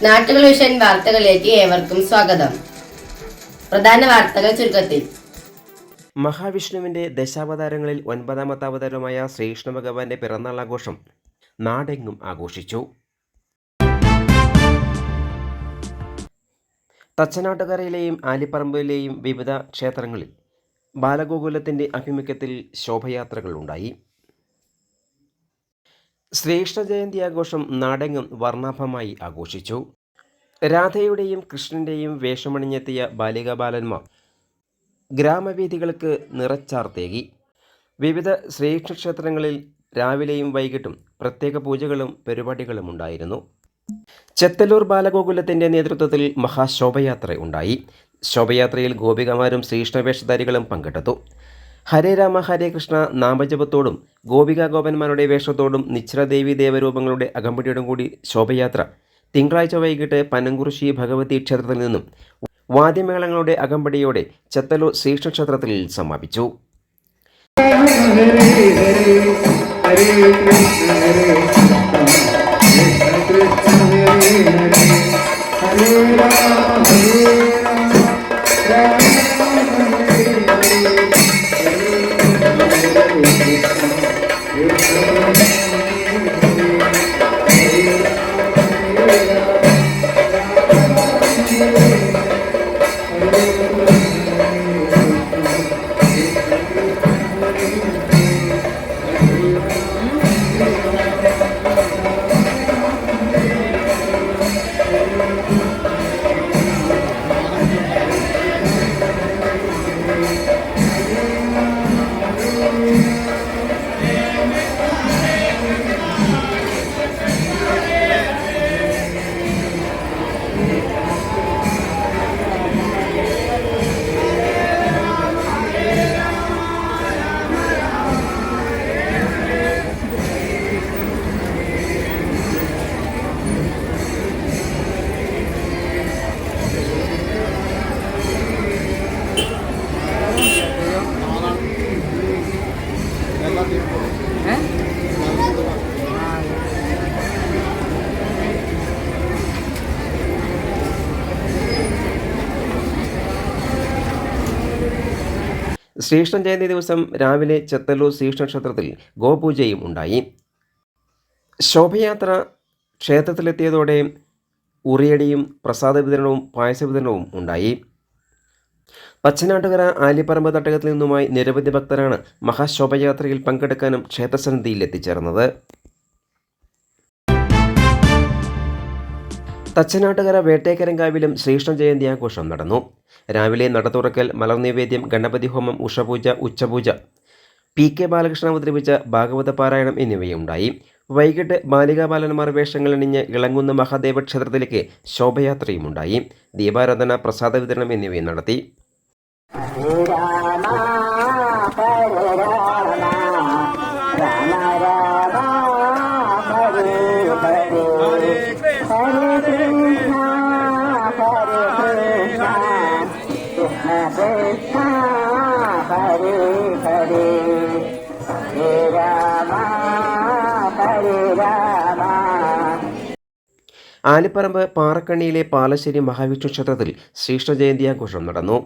നാട്ടുകൾ vision വാർത്തകളിലേക്ക് ഏവർക്കും സ്വാഗതം. പ്രധാന വാർത്തകൾ ചുരുക്കത്തിൽ. മഹാവിഷ്ണുവിന്റെ ദശാവതാരങ്ങളിൽ 9ാമത്തെ അവതാരമായ ശ്രീകൃഷ്ണ ഭഗവാന്റെ പിറന്നാൾ ആഘോഷം നാടെങ്ങും ആഘോഷിച്ചു. തച്ചനാട്ടുകരയിലെയും ആലിപ്പറമ്പിലെയും വിവിധ ക്ഷേത്രങ്ങളിൽ ബാലഗോകുലത്തിന്റെ ആഭിമുഖ്യത്തിൽ ശോഭയാത്രകൾ ഉണ്ടായി. ശ്രീകൃഷ്ണ ജയന്തി ആഘോഷം നാടെങ്ങും വർണ്ണാഭമായി ആഘോഷിച്ചു. രാധയുടെയും കൃഷ്ണന്റെയും വേഷമണിഞ്ഞെത്തിയ ബാലികാബാലന്മാർ ഗ്രാമവീഥികൾക്ക് നിറച്ചാർത്തേകി. വിവിധ ശ്രീകൃഷ്ണ ക്ഷേത്രങ്ങളിൽ രാവിലെയും വൈകിട്ടും പ്രത്യേക പൂജകളും പരിപാടികളും ഉണ്ടായിരുന്നു. ചെത്തല്ലൂർ ബാലഗോകുലത്തിന്റെ നേതൃത്വത്തിൽ മഹാശോഭയാത്ര ഉണ്ടായി. ശോഭയാത്രയിൽ ഗോപികമാരും ശ്രീകൃഷ്ണ വേഷധാരികളും പങ്കെടുത്തു. ഹരേ രാമ ഹരേ കൃഷ്ണ നാമജപത്തോടും ഗോപിക ഗോപന്മാരുടെ വേഷത്തോടും നിശ്ചലദേവി ദേവരൂപങ്ങളുടെ അകമ്പടിയോടും കൂടി ശോഭയാത്ര തിങ്കളാഴ്ച വൈകിട്ട് പനംകുറിശി ഭഗവതി ക്ഷേത്രത്തിൽ നിന്നും വാദ്യമേളങ്ങളുടെ അകമ്പടിയോടെ ചെത്തല്ലൂർ ശ്രീകൃഷ്ണ ക്ഷേത്രത്തിൽ സമാപിച്ചു. ശ്രീകൃഷ്ണ ജയന്തി ദിവസം രാവിലെ ചെത്തല്ലൂർ ശ്രീകൃഷ്ണ ക്ഷേത്രത്തിൽ ഗോപൂജയും ഉണ്ടായി. ശോഭയാത്ര ക്ഷേത്രത്തിലെത്തിയതോടെ ഉറിയടിയും പ്രസാദ വിതരണവും പായസ വിതരണവും ഉണ്ടായി. പച്ചനാട്ടുകര ആലിപ്പറമ്പ് തട്ടകത്തിൽ നിന്നുമായി നിരവധി ഭക്തരാണ് മഹാശോഭയാത്രയിൽ പങ്കെടുക്കാനും ക്ഷേത്രസന്നിധിയിൽ എത്തിച്ചേർന്നത്. തച്ചനാട്ടുകര വേട്ടേക്കരങ്കാവിലും ശ്രീകൃഷ്ണ ജയന്തി ആഘോഷം നടന്നു. രാവിലെ നട തുറക്കൽ, മലർനിവേദ്യം, ഗണപതി ഹോമം, ഉഷപൂജ, ഉച്ചപൂജ, PK ബാലകൃഷ്ണൻ അവതരിപ്പിച്ച ഭാഗവത പാരായണം എന്നിവയുണ്ടായി. വൈകിട്ട് ബാലികാബാലന്മാർ വേഷങ്ങളണിഞ്ഞ് ഇളങ്ങുന്ന മഹാദേവ ക്ഷേത്രത്തിലേക്ക് ശോഭയാത്രയുമുണ്ടായി. ദീപാരാധന, പ്രസാദ വിതരണം എന്നിവയും നടത്തി. ആലിപ്പറമ്പ് പാറക്കണ്ണിയിലെ പാലശ്ശേരി മഹാവിഷ്ണു ക്ഷേത്രത്തിൽ ശ്രീകൃഷ്ണ ജയന്തി ആഘോഷം നടന്നു.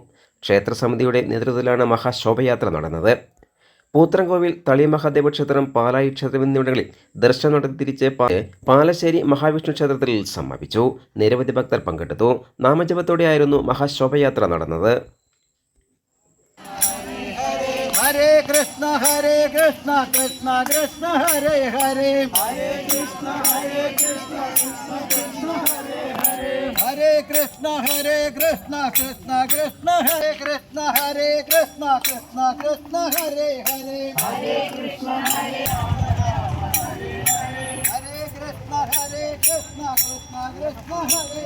ക്ഷേത്രസമിതിയുടെ നേതൃത്വത്തിലാണ് മഹാശോഭയാത്ര നടന്നത്. പൂത്രംകോവിൽ, തളി മഹാദേവ ക്ഷേത്രം, പാലായി ക്ഷേത്രം എന്നിവിടങ്ങളിൽ ദർശനം നടത്തി തിരിച്ച് പാലശ്ശേരി മഹാവിഷ്ണു ക്ഷേത്രത്തിൽ സമാപിച്ചു. നിരവധി ഭക്തർ പങ്കെടുത്തു. നാമജപത്തോടെയായിരുന്നു മഹാശോഭയാത്ര നടന്നത്. ഹരേ കൃഷ്ണ കൃഷ്ണ കൃഷ്ണ ഹരേ ഹരേ, ഹരേ കൃഷ്ണ കൃഷ്ണ ഹരേ ഹരേ, ഹരേ കൃഷ്ണ കൃഷ്ണ കൃഷ്ണ ഹരേ കൃഷ്ണ, ഹരേ കൃഷ്ണ കൃഷ്ണ ഹരേ ഹരേ, ഹരേ കൃഷ്ണ ഹരേ കൃഷ്ണ കൃഷ്ണ ഹരേ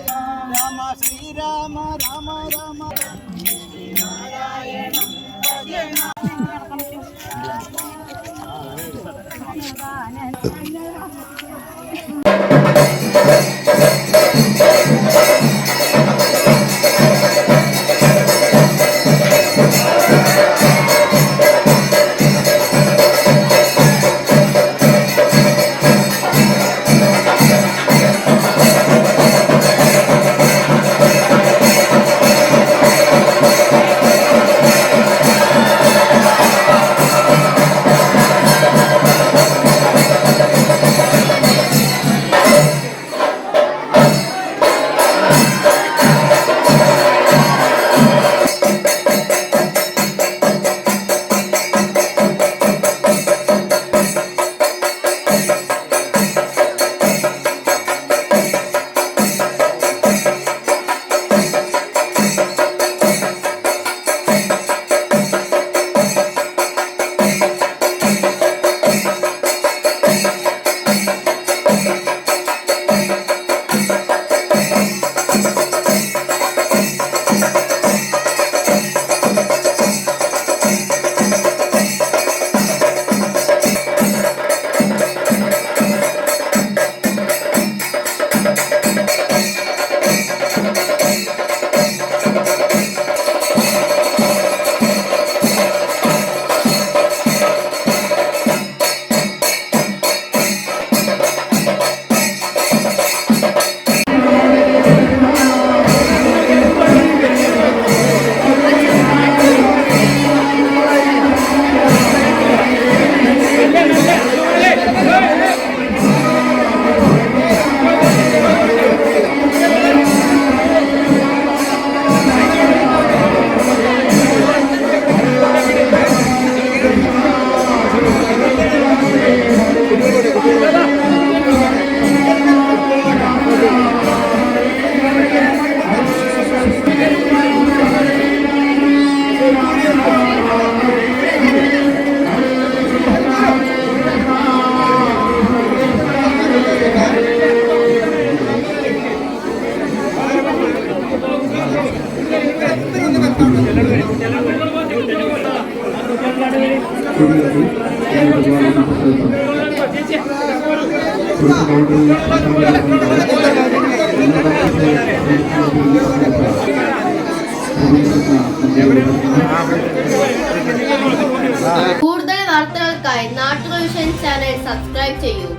രാമ, ശ്രീരാമ രാമ രാമ നാരായണ ഭജന. കൂടുതൽ വാർത്തകൾക്കായി നാട്ടുകൾ വിഷൻ ചാനൽ സബ്സ്ക്രൈബ് ചെയ്യൂ.